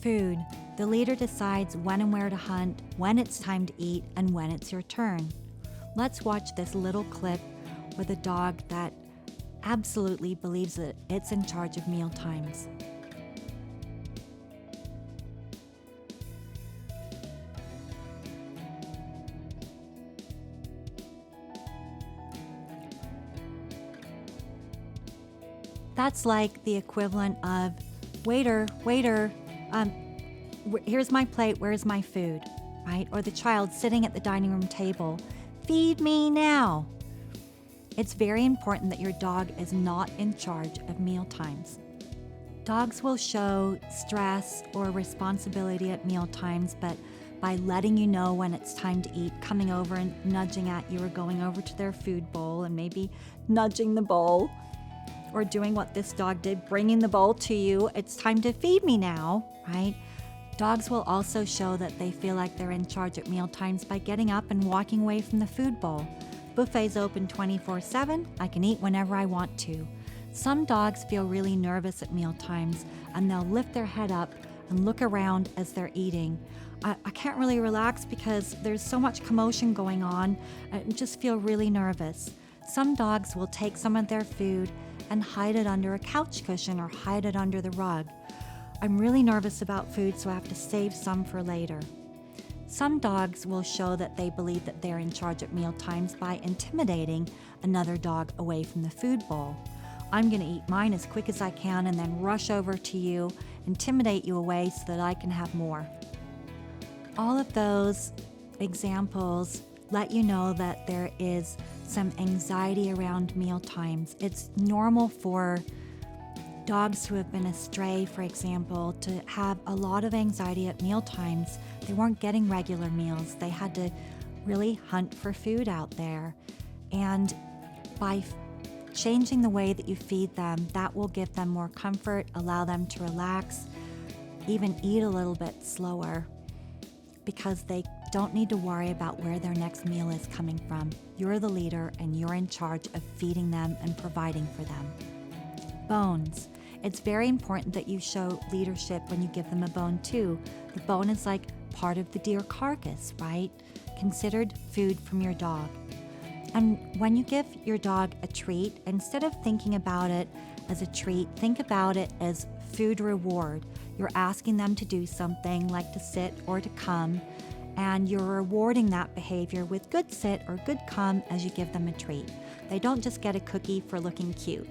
Food. The leader decides when and where to hunt, when it's time to eat, and when it's your turn. Let's watch this little clip with a dog that absolutely believes that it's in charge of meal times. That's like the equivalent of, waiter, here's my plate, where's my food, right? Or the child sitting at the dining room table, feed me now. It's very important that your dog is not in charge of meal times. Dogs will show stress or responsibility at meal times, but by letting you know when it's time to eat, coming over and nudging at you, or going over to their food bowl and maybe nudging the bowl, or doing what this dog did, bringing the bowl to you, it's time to feed me now, right? Dogs will also show that they feel like they're in charge at meal times by getting up and walking away from the food bowl. Buffet's open 24/7. I can eat whenever I want to. Some dogs feel really nervous at meal times, and they'll lift their head up and look around as they're eating. I can't really relax because there's so much commotion going on. I just feel really nervous. Some dogs will take some of their food and hide it under a couch cushion or hide it under the rug. I'm really nervous about food, so I have to save some for later. Some dogs will show that they believe that they're in charge at meal times by intimidating another dog away from the food bowl. I'm going to eat mine as quick as I can and then rush over to you, intimidate you away so that I can have more. All of those examples let you know that there is some anxiety around meal times. It's normal for dogs who have been astray, for example, to have a lot of anxiety at meal times. They weren't getting regular meals. They had to really hunt for food out there. And by changing the way that you feed them, that will give them more comfort, allow them to relax, even eat a little bit slower, because they don't need to worry about where their next meal is coming from. You're the leader and you're in charge of feeding them and providing for them. Bones. It's very important that you show leadership when you give them a bone too. The bone is like part of the deer carcass, right? Considered food from your dog. And when you give your dog a treat, instead of thinking about it as a treat, think about it as food reward. You're asking them to do something like to sit or to come, and you're rewarding that behavior with good sit or good come as you give them a treat. They don't just get a cookie for looking cute.